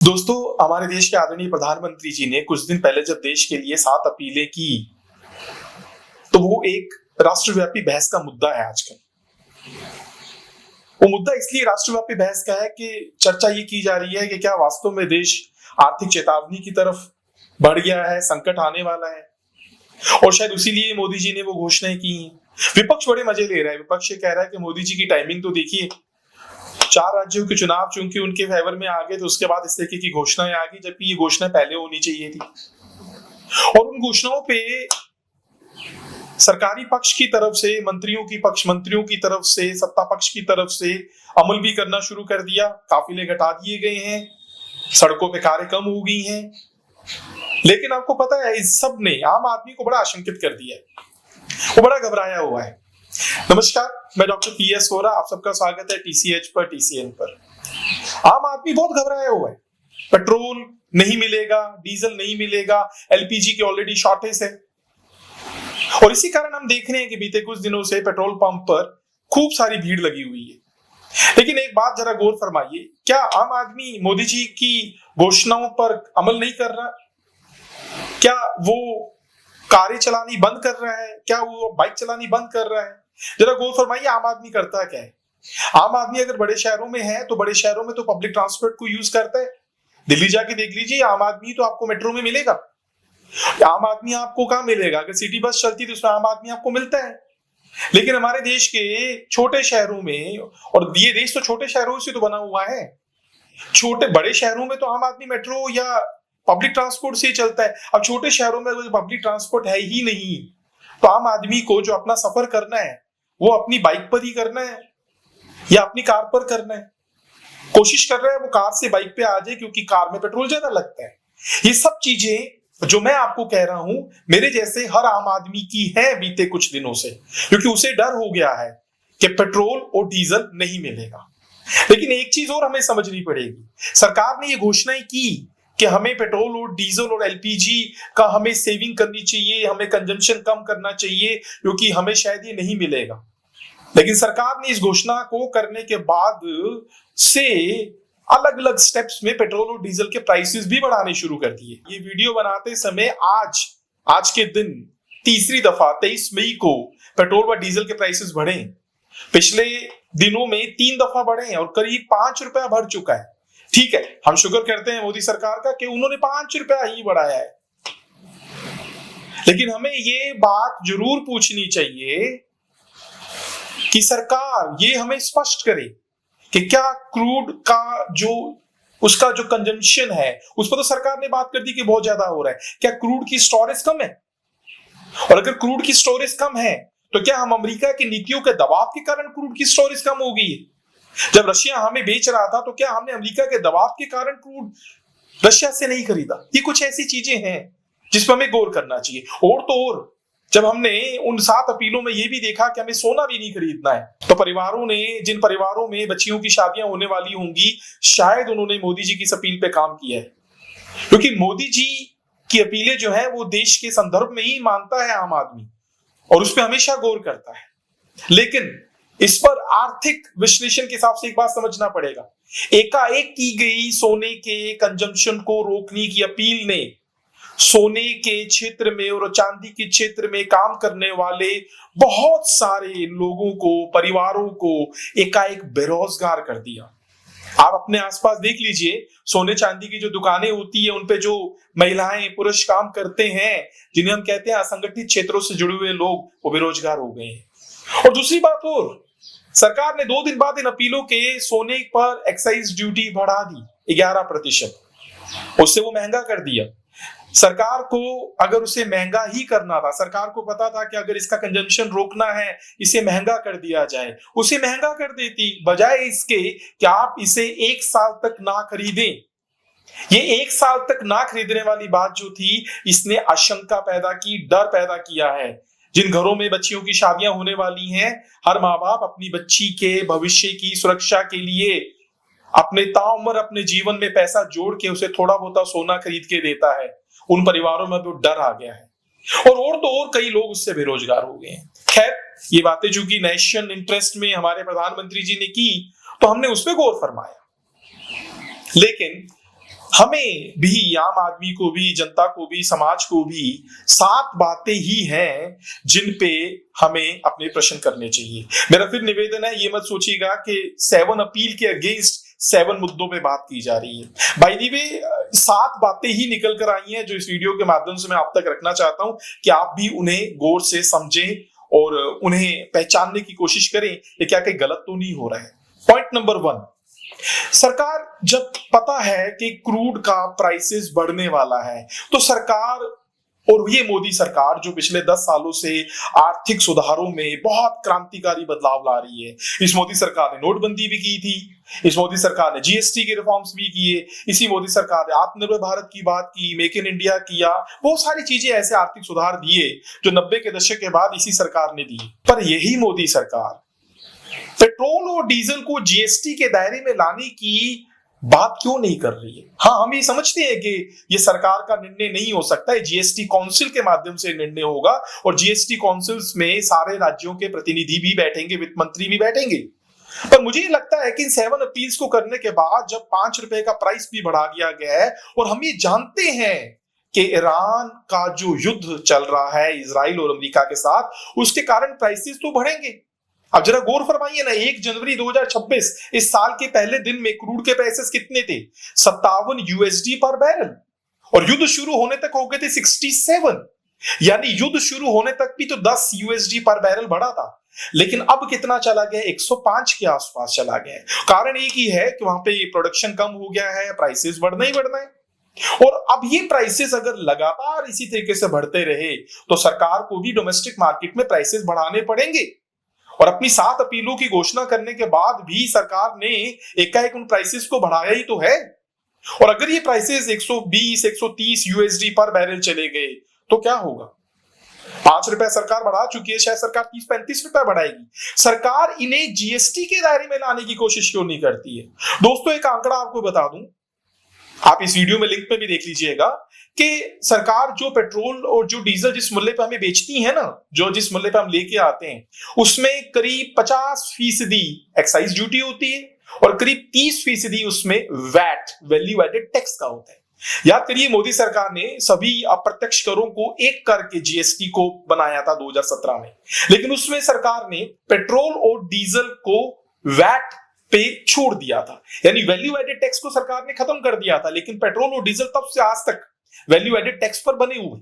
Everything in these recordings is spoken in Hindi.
दोस्तों, हमारे देश के आदरणीय प्रधानमंत्री जी ने कुछ दिन पहले जब देश के लिए 7 अपीलें की, तो वो एक राष्ट्रव्यापी बहस का मुद्दा है आजकल। वो मुद्दा इसलिए राष्ट्रव्यापी बहस का है कि चर्चा ये की जा रही है कि क्या वास्तव में देश आर्थिक चेतावनी की तरफ बढ़ गया है, संकट आने वाला है, और शायद इसीलिए मोदी जी ने वो घोषणाएं की हैं। विपक्ष बड़े मजे ले रहा है। विपक्ष ये कह रहा है कि मोदी जी की टाइमिंग तो देखिए, 4 राज्यों के चुनाव चूंकि उनके फेवर में आ गए, तो उसके बाद इस तरीके की घोषणाएं आ गई, जबकि ये घोषणा पहले होनी चाहिए थी। और उन घोषणाओं पे सरकारी पक्ष की तरफ से, मंत्रियों की तरफ से, सत्ता पक्ष की तरफ से अमल भी करना शुरू कर दिया। काफिले घटा दिए गए हैं, सड़कों पे कारें कम हो गई हैं। लेकिन आपको पता है, इस सब ने आम आदमी को बड़ा आशंकित कर दिया है। वो बड़ा घबराया हुआ है। नमस्कार, मैं डॉक्टर पीएस वोरा, आप सबका स्वागत है टीसीएच पर, टीसीएन पर। आम आदमी बहुत घबराया हुआ है। पेट्रोल नहीं मिलेगा, डीजल नहीं मिलेगा, एलपीजी की ऑलरेडी शॉर्टेज है। और इसी कारण हम देख रहे हैं कि बीते कुछ दिनों से पेट्रोल पंप पर खूब सारी भीड़ लगी हुई है। लेकिन एक बात जरा गौर फरमाइए, क्या आम आदमी मोदी जी की घोषणाओं पर अमल नहीं कर रहा? क्या वो कारें चलानी बंद कर रहा है? क्या वो बाइक चलानी बंद कर रहा है? जरा गौर फरमाइए, आम आदमी करता क्या है? आम आदमी अगर बड़े शहरों में है तो बड़े शहरों में तो पब्लिक ट्रांसपोर्ट को यूज करता है। दिल्ली जाके देख लीजिए, आम आदमी तो आपको मेट्रो में मिलेगा। आम आदमी आपको कहाँ मिलेगा? अगर सिटी बस चलती तो उसमें आम आदमी आपको मिलता है। लेकिन हमारे देश के छोटे शहरों में, और ये देश तो छोटे शहरों से तो बना हुआ है, छोटे बड़े शहरों में तो आम आदमी मेट्रो या पब्लिक ट्रांसपोर्ट से ही चलता है। अब छोटे शहरों में पब्लिक ट्रांसपोर्ट है ही नहीं, तो आम आदमी को जो अपना सफर करना है वो अपनी बाइक पर ही करना है या अपनी कार पर करना है। कोशिश कर रहा है वो कार से बाइक पे आ जाए, क्योंकि कार में पेट्रोल ज्यादा लगता है। ये सब चीजें जो मैं आपको कह रहा हूं, मेरे जैसे हर आम आदमी की है बीते कुछ दिनों से, क्योंकि उसे डर हो गया है कि पेट्रोल और डीजल नहीं मिलेगा। लेकिन एक चीज और हमें समझनी पड़ेगी, सरकार ने ये घोषणाएं की कि हमें पेट्रोल और डीजल और एलपीजी का हमें सेविंग करनी चाहिए, हमें कंजम्पशन कम करना चाहिए, क्योंकि हमें शायद ये नहीं मिलेगा। लेकिन सरकार ने इस घोषणा को करने के बाद से अलग अलग स्टेप्स में पेट्रोल और डीजल के प्राइसेस भी बढ़ाने शुरू कर दिए। ये वीडियो बनाते समय आज के दिन तीसरी दफा 23 मई को पेट्रोल व डीजल के प्राइसेस बढ़े। पिछले दिनों में 3 दफा बढ़े हैं और करीब 5 रुपया बढ़ चुका है। ठीक है, हम शुक्र करते हैं मोदी सरकार का कि उन्होंने 5 रुपया ही बढ़ाया है। लेकिन हमें ये बात जरूर पूछनी चाहिए कि सरकार ये हमें स्पष्ट करे कि क्या क्रूड का उसका जो कंजम्पशन है, उस पर तो सरकार ने बात कर दी कि बहुत ज्यादा हो रहा है। क्या क्रूड की स्टोरेज कम है? और अगर क्रूड की स्टोरेज कम है तो क्या हम अमेरिका की नीतियों के दबाव के कारण क्रूड की स्टोरेज कम हो गई है? जब रशिया हमें बेच रहा था तो क्या हमने अमेरिका के दबाव के कारण क्रूड रशिया से नहीं खरीदा? ये कुछ ऐसी चीजें हैं जिस पर हमें गौर करना चाहिए। और तो और, जब हमने उन 7 अपीलों में ये भी देखा कि हमें सोना भी नहीं खरीदना है, तो जिन परिवारों में बच्चियों की शादियां होने वाली होंगी, शायद उन्होंने मोदी जी की इस अपील पे काम किया है। क्योंकि मोदी जी की अपीलें जो है वो देश के संदर्भ में ही मानता है आम आदमी, और उस पर हमेशा गौर करता है। लेकिन इस पर आर्थिक विश्लेषण के हिसाब से एक बात समझना पड़ेगा। एकाएक की गई सोने के कंजम्पशन को रोकने की अपील ने सोने के क्षेत्र में और चांदी के क्षेत्र में काम करने वाले बहुत सारे लोगों को, परिवारों को एकाएक बेरोजगार कर दिया। आप अपने आसपास देख लीजिए, सोने चांदी की जो दुकानें होती है उन पे जो महिलाएं पुरुष काम करते हैं, जिन्हें हम कहते हैं असंगठित क्षेत्रों से जुड़े हुए लोग, वो बेरोजगार हो गए हैं। और दूसरी बात और, सरकार ने 2 दिन बाद इन अपीलों के सोने पर एक्साइज ड्यूटी बढ़ा दी 11%। उससे वो महंगा कर दिया। सरकार को अगर उसे महंगा ही करना था, सरकार को पता था कि अगर इसका कंजम्पशन रोकना है, इसे महंगा कर दिया जाए, उसे महंगा कर देती, बजाय इसके कि आप इसे 1 साल तक ना खरीदें। ये 1 साल तक ना खरीदने वाली बात जो थी, इसने आशंका पैदा की, डर पैदा किया है। जिन घरों में बच्चियों की शादियां होने वाली हैं, हर माँ बाप अपनी बच्ची के भविष्य की सुरक्षा के लिए अपने ताउम्र अपने जीवन में पैसा जोड़ के उसे थोड़ा बहुत सोना खरीद के देता है। उन परिवारों में भी डर आ गया है, और तो और कई लोग उससे बेरोजगार हो गए हैं। खैर, ये बातें चूंकि नेशनल इंटरेस्ट में हमारे प्रधानमंत्री जी ने की, तो हमने उस पर गौर फरमाया। लेकिन हमें भी, आम आदमी को भी, जनता को भी, समाज को भी 7 बातें ही हैं जिन पे हमें अपने प्रश्न करने चाहिए। मेरा फिर निवेदन है, ये मत सोचिएगा कि 7 अपील के अगेंस्ट 7 मुद्दों पे बात की जा रही है। बाय द वे 7 बातें ही निकल कर आई हैं जो इस वीडियो के माध्यम से मैं आप तक रखना चाहता हूं कि आप भी उन्हें गौर से समझें और उन्हें पहचानने की कोशिश करें कि क्या कहीं गलत तो नहीं हो रहा है। पॉइंट नंबर 1, सरकार जब पता है कि क्रूड का प्राइसेस बढ़ने वाला है तो सरकार, और ये मोदी सरकार जो पिछले 10 सालों से आर्थिक सुधारों में बहुत क्रांतिकारी बदलाव ला रही है, इस मोदी सरकार ने नोटबंदी भी की थी, इस मोदी सरकार ने जीएसटी के रिफॉर्म्स भी किए, इसी मोदी सरकार ने आत्मनिर्भर भारत की बात की, मेक इन इंडिया किया, बहुत सारी चीजें ऐसे आर्थिक सुधार दिए जो 90 के दशक के बाद इसी सरकार ने दिए। पर यही मोदी सरकार पेट्रोल और डीजल को जीएसटी के दायरे में लाने की बात क्यों नहीं कर रही है? हाँ, हम ये समझते हैं कि ये सरकार का निर्णय नहीं हो सकता है, जीएसटी काउंसिल के माध्यम से निर्णय होगा और जीएसटी काउंसिल्स में सारे राज्यों के प्रतिनिधि भी बैठेंगे, वित्त मंत्री भी बैठेंगे। पर मुझे लगता है कि इन 7 अपील्स को करने के बाद जब 5 रुपए का प्राइस भी बढ़ा दिया गया है और हम ये जानते हैं कि ईरान का जो युद्ध चल रहा है इजराइल और अमेरिका के साथ, उसके कारण प्राइसेस तो बढ़ेंगे। अब जरा गौर फरमाइए ना, 1 जनवरी 2026 इस साल के पहले दिन में क्रूड के प्राइसेस कितने थे? 57 यूएसडी पर बैरल, और युद्ध शुरू होने तक हो गए थे 67, यानी युद्ध शुरू होने तक भी तो 10 यूएसडी पर बैरल बढ़ा था। लेकिन अब कितना चला गया? 105 के आसपास चला गया है। कारण एक ही है कि वहां पे प्रोडक्शन कम हो गया है, प्राइसेस बढ़ना ही बढ़ना है। और अब ये प्राइसेस अगर लगातार इसी तरीके से बढ़ते रहे तो सरकार को भी डोमेस्टिक मार्केट में प्राइसेस बढ़ाने पड़ेंगे। और अपनी 7 अपीलों की घोषणा करने के बाद भी सरकार ने एकाएक उन प्राइसेस को बढ़ाया ही तो है। और अगर ये प्राइसेस 120, 130 यूएसडी पर बैरल चले गए तो क्या होगा? 5 रुपए सरकार बढ़ा चुकी है, शायद सरकार 30-35 रुपए बढ़ाएगी। सरकार इन्हें जीएसटी के दायरे में लाने की कोशिश क्यों नहीं करती है? दोस्तों, एक आंकड़ा आपको बता दूं, आप इस वीडियो में लिंक पे भी देख लीजिएगा कि सरकार जो पेट्रोल और जो डीजल जिस मूल्य पे हमें बेचती है ना, जो जिस मूल्य पे हम लेके आते हैं, उसमें करीब 50% एक्साइज ड्यूटी होती है और करीब 30% उसमें वैट, वैल्यू एडेड टैक्स का होता है। याद करिए, मोदी सरकार ने सभी अप्रत्यक्ष करों को एक करके जीएसटी को बनाया था 2017 में, लेकिन उसमें सरकार ने पेट्रोल और डीजल को वैट पे छोड़ दिया था, यानी वैल्यू एडेड टैक्स को सरकार ने खत्म कर दिया था। लेकिन पेट्रोल और डीजल तब से आज तक वैल्यू एडेड टैक्स पर बने हुए।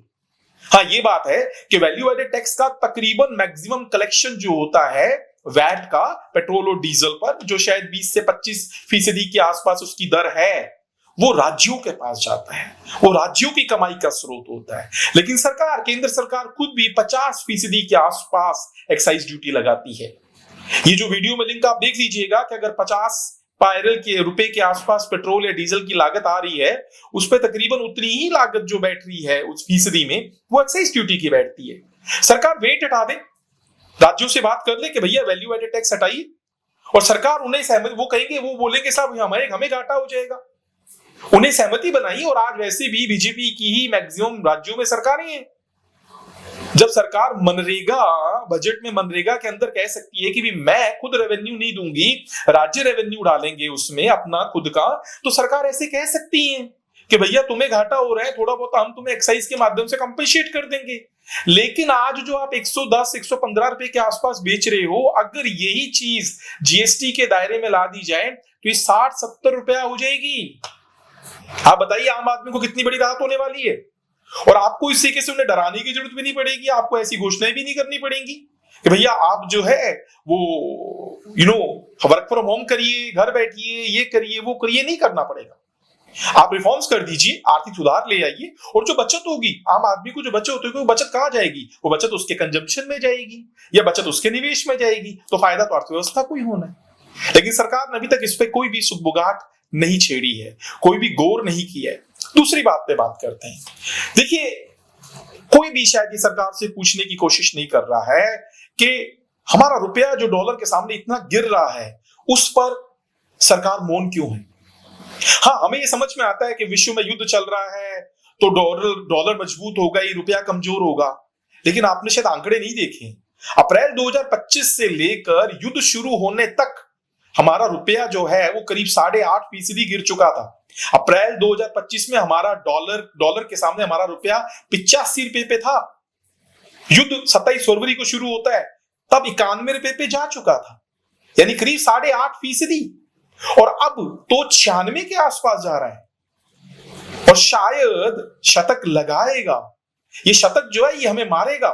हाँ, ये बात है कि वैल्यू एडेड टैक्स का तकरीबन मैक्सिमम कलेक्शन जो होता है वैट का पेट्रोल और डीजल पर, जो शायद 20 से 25% के आसपास उसकी दर है, वो राज्यों के पास जाता है, वो राज्यों की कमाई का स्रोत होता है। लेकिन सरकार, केंद्र सरकार खुद भी 50% के आसपास एक्साइज ड्यूटी लगाती है। ये जो वीडियो में लिंक आप देख लीजिएगा कि अगर 50 पायरल के रुपए के आसपास पेट्रोल या डीजल की लागत आ रही है, उस पर तकरीबन उतनी ही लागत जो बैठ रही है उस फीसदी में, वो एक्साइज ड्यूटी की बैठती है। सरकार वेट हटा दे, राज्यों से बात कर ले कि भैया वैल्यू एडेड टैक्स हटाइए, और सरकार उन्हें सहमति, वो कहेंगे, वो बोलेंगे साहब हमें घाटा हो जाएगा, उन्हें सहमति बनाई। और आज वैसे भी बीजेपी की ही मैक्सिमम राज्यों में सरकारें हैं। जब सरकार मनरेगा बजट में मनरेगा के अंदर कह सकती है कि भी मैं खुद रेवेन्यू नहीं दूंगी, राज्य रेवेन्यू डालेंगे उसमें अपना खुद का, तो सरकार ऐसे कह सकती है कि भैया तुम्हें घाटा हो रहा है, थोड़ा बहुत हम तुम्हें एक्साइज के माध्यम से कंपनसेट कर देंगे। लेकिन आज जो आप 110, 115 रुपए के आसपास बेच रहे हो, अगर यही चीज जीएसटी के दायरे में ला दी जाए तो ये 60-70 रुपया हो जाएगी। आप बताइए आम आदमी को कितनी बड़ी राहत होने वाली है। और आपको इस तरीके से उन्हें डराने की जरूरत भी नहीं पड़ेगी, आपको ऐसी घोषणाएं भी नहीं करनी पड़ेंगी कि भैया आप जो है वो वर्क फ्रॉम होम करिए, घर बैठिए, ये करिए, वो करिए, नहीं करना पड़ेगा। आप रिफॉर्म्स कर दीजिए, आर्थिक सुधार ले आइए, और जो बचत होगी आम आदमी को, जो बचत होती है, वो बचत कहां जाएगी? वो बचत उसके कंजम्पशन में जाएगी या बचत उसके निवेश में जाएगी, तो फायदा तो अर्थव्यवस्था को ही होना है। लेकिन सरकार ने अभी तक इस पर कोई भी सुगबुगाहट नहीं छेड़ी है, कोई भी गौर नहीं किया है। दूसरी बात पे बात करते हैं। देखिए, कोई भी शायद ये सरकार से पूछने की कोशिश नहीं कर रहा है कि हमारा रुपया जो डॉलर के सामने इतना गिर रहा है, उस पर सरकार मौन क्यों है? हाँ, हमें ये समझ में आता है कि विश्व में युद्ध चल रहा है तो डॉलर मजबूत होगा, ये रुपया कमजोर होगा। लेकिन आपने शायद आंकड़े नहीं देखे। अप्रैल 2025 से लेकर युद्ध शुरू होने तक हमारा रुपया जो है वो करीब 8.5% गिर चुका था। अप्रैल 2025 में हमारा डॉलर के सामने हमारा रुपया 85 रुपए पे था। युद्ध 27 फरवरी को शुरू होता है, तब 91 रुपए पे जा चुका था, यानी करीब 8.5%। और अब तो 96 के आसपास जा रहा है और शायद शतक लगाएगा। ये शतक जो है ये हमें मारेगा।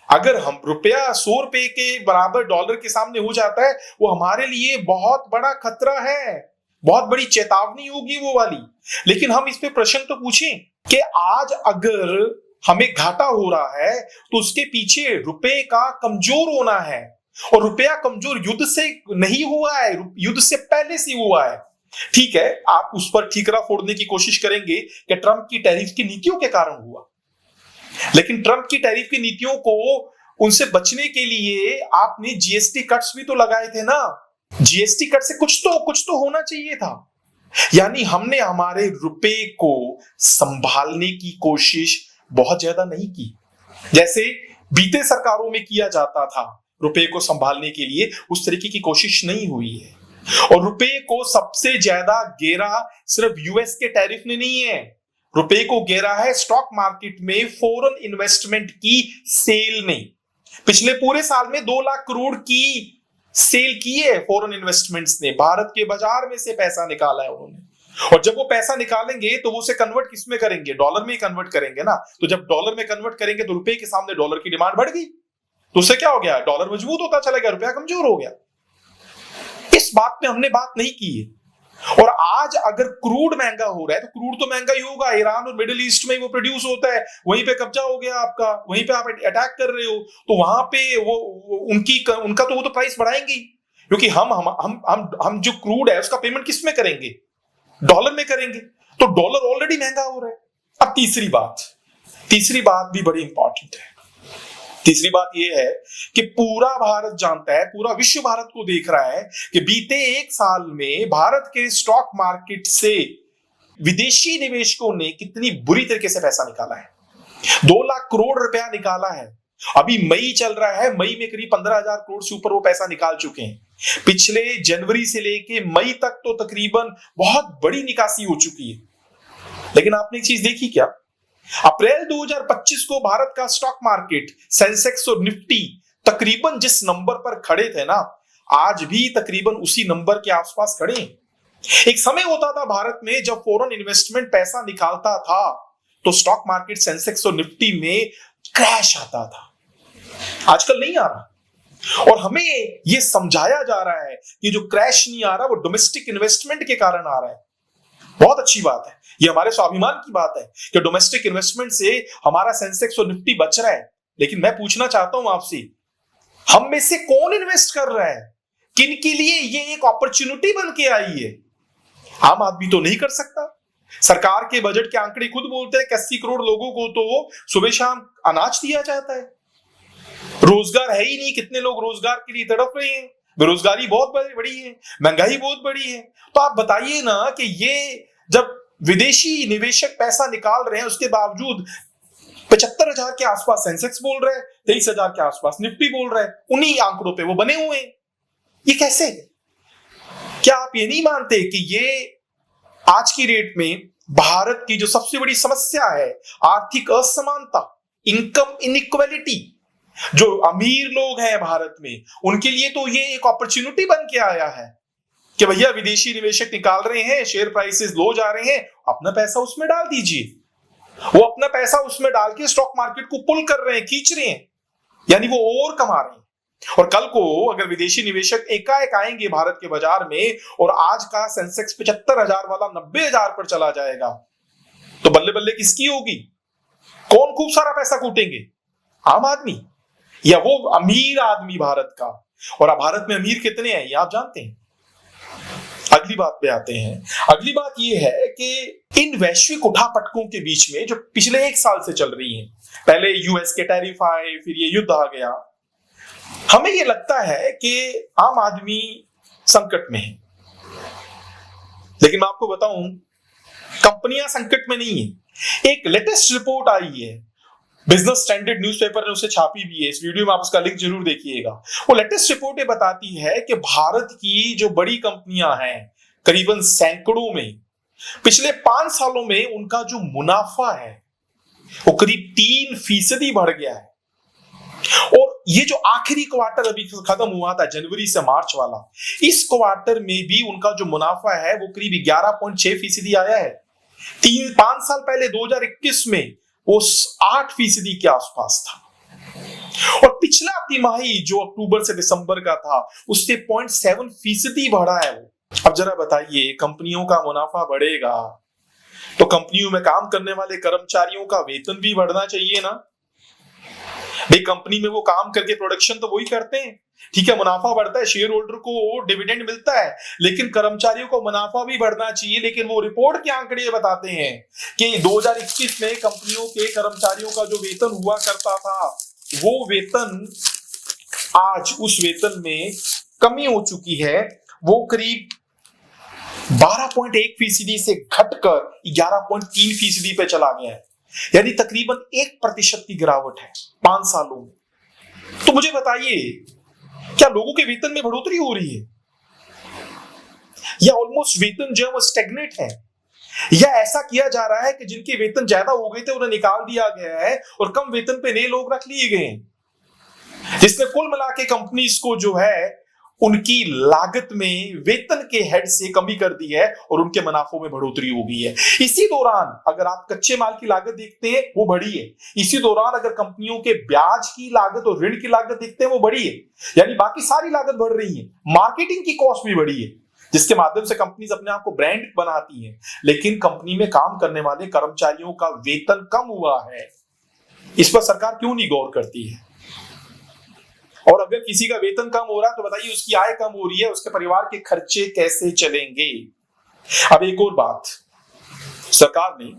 अगर हम रुपया 100 रुपए के बराबर डॉलर के सामने हो जाता है, वो हमारे लिए बहुत बड़ा खतरा है, बहुत बड़ी चेतावनी होगी वो वाली। लेकिन हम इस पे प्रश्न तो पूछें कि आज अगर हमें घाटा हो रहा है तो उसके पीछे रुपए का कमजोर होना है, और रुपया कमजोर युद्ध से नहीं हुआ है, युद्ध से पहले से हुआ है। ठीक है, आप उस पर ठीकरा फोड़ने की कोशिश करेंगे कि ट्रंप की टैरिफ की नीतियों के कारण हुआ, लेकिन ट्रंप की टैरिफ की नीतियों को उनसे बचने के लिए आपने जीएसटी कट्स भी तो लगाए थे ना। जीएसटी कट से कुछ तो होना चाहिए था। यानी हमने हमारे रुपए को संभालने की कोशिश बहुत ज्यादा नहीं की, जैसे बीते सरकारों में किया जाता था। रुपए को संभालने के लिए उस तरीके की कोशिश नहीं हुई है। और रुपए को सबसे ज्यादा घेरा सिर्फ यूएस के टैरिफ ने नहीं है, रुपए को घेरा है स्टॉक मार्केट में फॉरेन इन्वेस्टमेंट की सेल ने। पिछले पूरे साल में 2 लाख करोड़ की सेल की है फॉरेन इन्वेस्टमेंट्स ने, भारत के बाजार में से पैसा निकाला है उन्होंने। और जब वो पैसा निकालेंगे तो वो उसे कन्वर्ट किस में करेंगे? डॉलर में ही कन्वर्ट करेंगे ना। तो जब डॉलर में कन्वर्ट करेंगे तो रुपए के सामने डॉलर की डिमांड बढ़ गई, तो उससे क्या हो गया? डॉलर मजबूत होता चला गया, रुपया कमजोर हो गया। इस बात में हमने बात नहीं की है। और आज अगर क्रूड महंगा हो रहा है तो क्रूड तो महंगा ही होगा, ईरान और मिडिल ईस्ट में वो प्रोड्यूस होता है, वहीं पे कब्जा हो गया आपका, वहीं पे आप अटैक कर रहे हो, तो वहां पे वो उनका तो वो तो प्राइस बढ़ाएंगे, क्योंकि हम जो क्रूड है उसका पेमेंट किस में करेंगे? डॉलर में करेंगे। तो डॉलर ऑलरेडी महंगा हो रहा है। अब तीसरी बात भी बड़ी इंपॉर्टेंट है। तीसरी बात यह है कि पूरा भारत जानता है, पूरा विश्व भारत को देख रहा है कि बीते 1 साल में भारत के स्टॉक मार्केट से विदेशी निवेशकों ने कितनी बुरी तरीके से पैसा निकाला है। 2 लाख करोड़ रुपया निकाला है। अभी मई चल रहा है, मई में करीब 15,000 करोड़ से ऊपर वो पैसा निकाल चुके हैं। पिछले जनवरी से लेके मई तक तो तकरीबन बहुत बड़ी निकासी हो चुकी है। लेकिन आपने एक चीज देखी क्या? अप्रैल 2025 को भारत का स्टॉक मार्केट, सेंसेक्स और निफ्टी तकरीबन जिस नंबर पर खड़े थे ना, आज भी तकरीबन उसी नंबर के आसपास खड़े हैं। एक समय होता था भारत में जब फॉरेन इन्वेस्टमेंट पैसा निकालता था तो स्टॉक मार्केट, सेंसेक्स और निफ्टी में क्रैश आता था। आजकल नहीं आ रहा। और हमें यह समझाया जा रहा है कि जो क्रैश नहीं आ रहा वो डोमेस्टिक इन्वेस्टमेंट के कारण आ रहा है। बहुत अच्छी बात है, ये हमारे स्वाभिमान की बात है कि डोमेस्टिक इन्वेस्टमेंट से हमारा सेंसेक्स और निफ्टी बच रहा है। लेकिन मैं पूछना चाहता हूं आपसे, हम में से कौन इन्वेस्ट कर रहा है? किन के लिए ये एक अपॉर्चुनिटी बन के आई है? आम आदमी तो नहीं कर सकता। सरकार के बजट के आंकड़े खुद बोलते हैं कि 80 करोड़ लोगों को तो सुबह शाम अनाज दिया जाता है। रोजगार है ही नहीं, कितने लोग रोजगार के लिए तड़प रहे हैं, बेरोजगारी बहुत बड़ी है, महंगाई बहुत बड़ी है। तो आप बताइए ना कि ये जब विदेशी निवेशक पैसा निकाल रहे हैं उसके बावजूद 75,000 के आसपास सेंसेक्स बोल रहे हैं, 23,000 के आसपास निफ्टी बोल रहे हैं, उन्हीं आंकड़ों पे वो बने हुए हैं। ये कैसे? क्या आप ये नहीं मानते कि ये आज की डेट में भारत की जो सबसे बड़ी समस्या है, आर्थिक असमानता, इनकम इनइक्वालिटी, जो अमीर लोग हैं भारत में, उनके लिए तो ये एक अपॉर्चुनिटी बन के आया है कि भैया विदेशी निवेशक निकाल रहे हैं, शेयर प्राइसेस लो जा रहे हैं, अपना पैसा उसमें डाल दीजिए। वो अपना पैसा उसमें डाल के स्टॉक मार्केट को पुल कर रहे हैं, खींच रहे हैं, यानी वो और कमा रहे हैं। और कल को अगर विदेशी निवेशक एकाएक आएंगे भारत के बाजार में और आज का सेंसेक्स 75,000 वाला 90,000 पर चला जाएगा, तो बल्ले बल्ले किसकी होगी? कौन खूब सारा पैसा कूटेंगे? आम आदमी या वो अमीर आदमी भारत का? और अब भारत में अमीर कितने हैं ये आप जानते हैं। अगली बात पे आते हैं। अगली बात ये है कि इन वैश्विक उठापटकों के बीच में जो पिछले 1 साल से चल रही हैं, पहले यूएस के टैरिफ आए, फिर ये युद्ध आ गया, हमें ये लगता है कि आम आदमी संकट में है। लेकिन मैं आपको बताऊं, कंपनियां संकट में नहीं है। एक लेटेस्ट रिपोर्ट आई है, बिजनेस स्टैंडर्ड न्यूज़पेपर ने उसे छापी भी है, इस वीडियो में आप उसका लिंक जरूर देखिएगा। वो लेटेस्ट रिपोर्ट ये बताती है कि भारत की जो बड़ी कंपनियां हैं, करीबन सैकड़ों में, पिछले 5 सालों में उनका जो मुनाफा है वो करीब 3% बढ़ गया है। और ये जो आखिरी क्वार्टर अभी खत्म हुआ था, जनवरी से मार्च वाला, इस क्वार्टर में भी उनका जो मुनाफा है वो करीब 11.6% आया है। 5 साल पहले 2021 में वो 8% के आसपास था। और पिछला तिमाही जो अक्टूबर से दिसंबर का था उससे 0.7% बढ़ा है वो। अब जरा बताइए, कंपनियों का मुनाफा बढ़ेगा तो कंपनियों में काम करने वाले कर्मचारियों का वेतन भी बढ़ना चाहिए ना। भाई कंपनी में वो काम करके प्रोडक्शन तो वही करते हैं, ठीक है, मुनाफा बढ़ता है, शेयर होल्डर को डिविडेंड मिलता है, लेकिन कर्मचारियों को मुनाफा भी बढ़ना चाहिए। लेकिन वो रिपोर्ट के आंकड़े बताते हैं कि 2021 में कंपनियों के कर्मचारियों का जो वेतन हुआ करता था वो वेतन आज उस वेतन में कमी हो चुकी है। वो करीब 12.1% से घटकर 11.3% पे चला गया है, यानी तकरीबन 1% की गिरावट है 5 सालों में। तो मुझे बताइए, क्या लोगों के वेतन में बढ़ोतरी हो रही है या ऑलमोस्ट वेतन जो है वो स्टेगनेट है, या ऐसा किया जा रहा है कि जिनके वेतन ज्यादा हो गए थे उन्हें निकाल दिया गया है और कम वेतन पे नए लोग रख लिए गए हैं, जिसने कुल मिला के कंपनीज को जो है उनकी लागत में वेतन के हेड से कमी कर दी है और उनके मुनाफों में बढ़ोतरी हो गई है। इसी दौरान अगर आप कच्चे माल की लागत देखते हैं वो बढ़ी है। इसी दौरान अगर कंपनियों के ब्याज की लागत और ऋण की लागत देखते हैं वो बढ़ी है, यानी बाकी सारी लागत बढ़ रही है। मार्केटिंग की कॉस्ट भी बढ़ी है, जिसके माध्यम से कंपनीज अपने आप को ब्रांड बनाती हैं, लेकिन कंपनी में काम करने वाले कर्मचारियों का वेतन कम हुआ है। इस पर सरकार क्यों नहीं गौर करती है? और अगर किसी का वेतन कम हो रहा है तो बताइए उसकी आय कम हो रही है, उसके परिवार के खर्चे कैसे चलेंगे? अब एक और बात, सरकार ने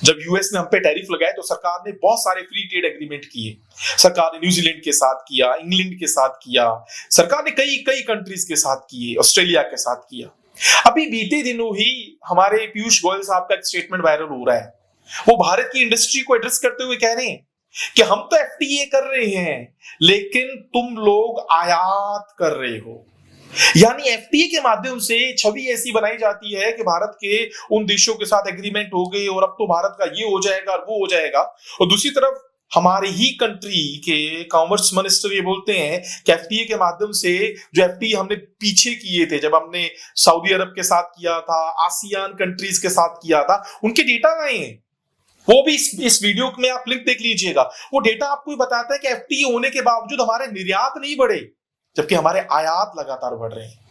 जब यूएस ने हम पे टैरिफ लगाए तो सरकार ने बहुत सारे फ्री ट्रेड एग्रीमेंट किए। सरकार ने न्यूजीलैंड के साथ किया, इंग्लैंड के साथ किया, सरकार ने कई कंट्रीज के साथ किए, ऑस्ट्रेलिया के साथ किया। अभी बीते दिनों ही हमारे पीयूष गोयल साहब का एक स्टेटमेंट वायरल हो रहा है। वो भारत की इंडस्ट्री को एड्रेस करते हुए कह रहे हैं कि हम तो एफटीए कर रहे हैं लेकिन तुम लोग आयात कर रहे हो। यानी एफटीए के माध्यम से छवि ऐसी बनाई जाती है कि भारत के उन देशों के साथ एग्रीमेंट हो गए और अब तो भारत का ये हो जाएगा और वो हो जाएगा। और दूसरी तरफ हमारे ही कंट्री के कॉमर्स मिनिस्टर ये बोलते हैं कि एफटीए के माध्यम से जो एफटीए हमने पीछे किए थे, जब हमने सऊदी अरब के साथ किया था, आसियान कंट्रीज के साथ किया था, उनके डेटा आए हैं। वो भी इस वीडियो में आप लिंक देख लीजिएगा। वो डेटा आपको बताता है कि एफटीए होने के बावजूद हमारे निर्यात नहीं बढ़े जबकि हमारे आयात लगातार बढ़ रहे हैं।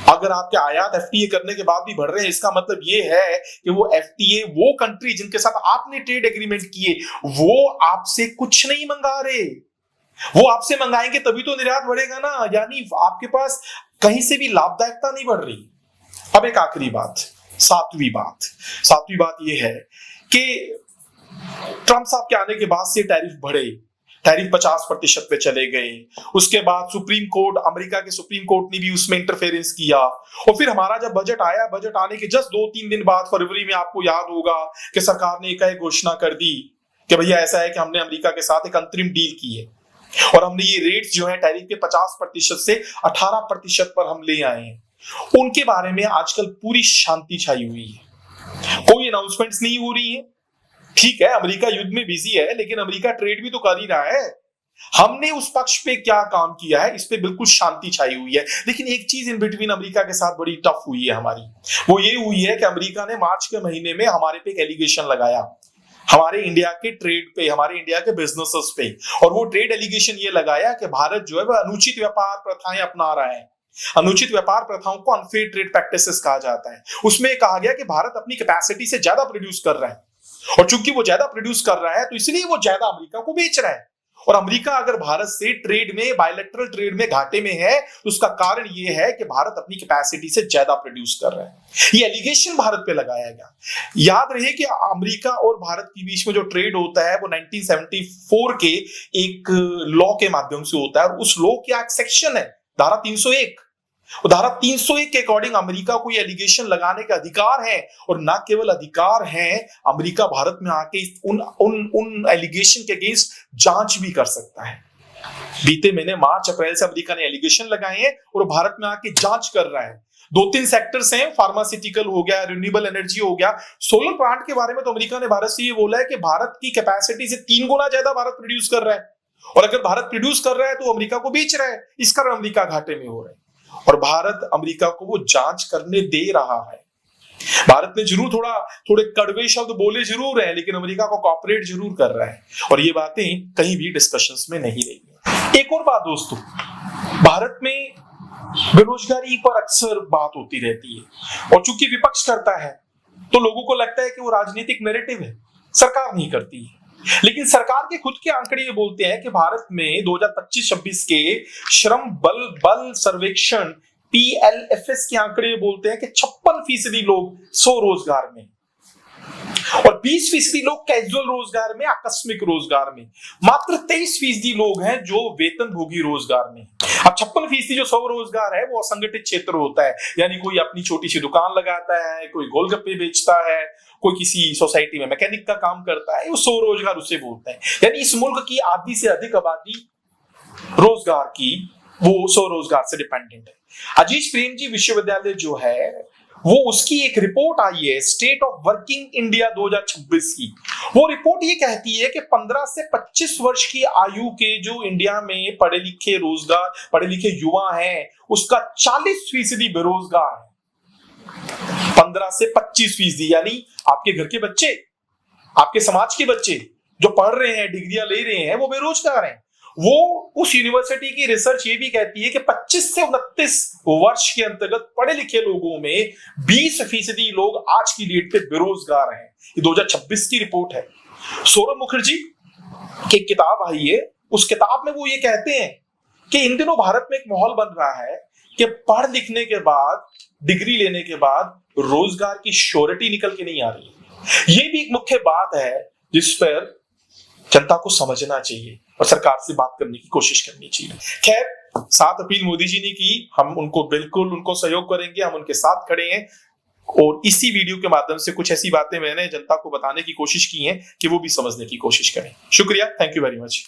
अगर आपके आयात एफटीए करने के बाद भी बढ़ रहे हैं, इसका मतलब ये है कि वो एफटीए, वो कंट्री जिनके साथ आपने ट्रेड एग्रीमेंट किए, वो आपसे कुछ नहीं मंगा रहे। वो आपसे मंगाएंगे तभी तो निर्यात बढ़ेगा ना, यानी आपके पास कहीं से भी लाभदायकता नहीं बढ़ रही। अब एक आखिरी बात, सातवीं बात ये है कि ट्रंप साहब के आने के बाद से टैरिफ बढ़े, टैरिफ 50% पे चले गए। उसके बाद सुप्रीम कोर्ट, अमेरिका के सुप्रीम कोर्ट ने भी उसमें इंटरफेरेंस किया। और फिर हमारा जब बजट आया, बजट आने के जस्ट 2-3 दिन बाद फरवरी में आपको याद होगा कि सरकार ने एक घोषणा कर दी कि भैया ऐसा है कि हमने अमेरिका के साथ एक अंतरिम डील की है और हमने ये रेट्स जो है टैरिफ के 50% से 18% पर हम ले आए हैं। उनके बारे में आजकल पूरी शांति छाई हुई है, कोई अनाउंसमेंट्स नहीं हो रही है। ठीक है, अमेरिका युद्ध में बिजी है लेकिन अमेरिका ट्रेड भी तो कर ही रहा है। हमने उस पक्ष पे क्या काम किया है, इस पे बिल्कुल शांति छाई हुई है। लेकिन एक चीज इन बिटवीन अमेरिका के साथ बड़ी टफ हुई है हमारी, वो ये हुई है कि अमेरिका ने मार्च के महीने में हमारे पे एक एलिगेशन लगाया, हमारे इंडिया के ट्रेड पे, हमारे इंडिया के बिजनेसेस पे। और वो ट्रेड एलिगेशन ये लगाया कि भारत जो है वह अनुचित व्यापार प्रथाएं अपना रहा है। अनुचित व्यापार प्रथाओं को अनफेयर ट्रेड प्रैक्टिसेस कहा जाता है। उसमें कहा गया कि भारत अपनी कैपेसिटी से ज्यादा प्रोड्यूस कर रहा है और चूंकि वो ज्यादा प्रोड्यूस कर रहा है तो इसलिए वो ज्यादा अमेरिका को बेच रहा है। और अमेरिका अगर भारत से ट्रेड में, बायलैटरल ट्रेड में घाटे में है तो उसका कारण ये है कि भारत अपनी कैपेसिटी से ज्यादा प्रोड्यूस कर रहा है। ये एलिगेशन भारत पे लगाया गया। याद रहे कि अमेरिका और भारत के बीच में जो ट्रेड होता है वो 1974 के एक लॉ के माध्यम से होता है और उस लॉ का एक सेक्शन है धारा 301। धारा 301 के अकॉर्डिंग अमेरिका को ये एलिगेशन लगाने का अधिकार है और ना केवल अधिकार है, अमेरिका भारत में आके उन एलिगेशन के अगेंस्ट जांच भी कर सकता है। बीते महीने मार्च अप्रैल से अमेरिका ने एलिगेशन लगाए हैं और भारत में आके जांच कर रहा है। 2-3 सेक्टर्स हैं, फार्मास्यूटिकल हो गया, रिन्यूएबल एनर्जी हो गया, सोलर प्लांट के बारे में तो अमेरिका ने भारत से ये बोला है कि भारत की कैपेसिटी से 3 गुना ज्यादा भारत प्रोड्यूस कर रहा है, और अगर भारत प्रोड्यूस कर रहा है तो अमेरिका को बेच रहा है, इस कारण अमेरिका घाटे में हो रहा है और भारत अमेरिका को वो जांच करने दे रहा है। भारत ने जरूर थोड़े कड़वे शब्द बोले जरूर है, लेकिन अमेरिका को कॉपरेट जरूर कर रहा है और ये बातें कहीं भी डिस्कशंस में नहीं रही है। एक और बात दोस्तों, भारत में बेरोजगारी पर अक्सर बात होती रहती है और चूंकि विपक्ष करता है तो लोगों को लगता है कि वो राजनीतिक नैरेटिव है, सरकार नहीं करती है। लेकिन सरकार के खुद के आंकड़े ये बोलते हैं कि भारत में 2025-26 के श्रम बल सर्वेक्षण PLFS के आंकड़े बोलते हैं कि 56% लोग स्वरोजगार में और 20% लोग कैजुअल रोजगार में, आकस्मिक रोजगार में, मात्र 23% लोग हैं जो वेतन भोगी रोजगार में। अब 56% जो स्वरोजगार है वो असंगठित क्षेत्र होता है, यानी कोई अपनी छोटी सी दुकान लगाता है, कोई गोलगप्पे बेचता है, कोई किसी सोसाइटी में मैकेनिक का काम करता है, वो स्वरोजगार उसे बोलते हैं। यानी इस मुल्क की आधी से अधिक आबादी रोजगार की वो स्वरोजगार से डिपेंडेंट है। अजीज प्रेमजी विश्वविद्यालय जो है वो उसकी एक रिपोर्ट आई है स्टेट ऑफ वर्किंग इंडिया 2026 की। वो रिपोर्ट ये कहती है कि 15 से 25 वर्ष की आयु के जो इंडिया में पढ़े लिखे युवा हैं उसका 40% बेरोजगार है। 15 से 25%, यानी आपके घर के बच्चे, आपके समाज के बच्चे जो पढ़ रहे हैं, डिग्रियां ले रहे हैं, वो बेरोजगार हैं। वो उस यूनिवर्सिटी की रिसर्च ये भी कहती है कि 25 से 29 वर्ष के अंतर्गत पढ़े लिखे लोगों में 20% लोग आज की डेट पे बेरोजगार हैं। ये 2026 की रिपोर्ट है। सौरभ मुखर्जी की एक किताब आई है, उस किताब में वो ये कहते हैं कि इन दिनों भारत में एक माहौल बन रहा है कि पढ़ लिखने के बाद, डिग्री लेने के बाद रोजगार की श्योरिटी निकल के नहीं आ रही है। ये भी एक मुख्य बात है जिस पर जनता को समझना चाहिए और सरकार से बात करने की कोशिश करनी चाहिए। खैर, 7 अपील मोदी जी ने की, हम उनको सहयोग करेंगे, हम उनके साथ खड़े हैं और इसी वीडियो के माध्यम से कुछ ऐसी बातें मैंने जनता को बताने की कोशिश की हैं कि वो भी समझने की कोशिश करें। शुक्रिया, थैंक यू वेरी मच।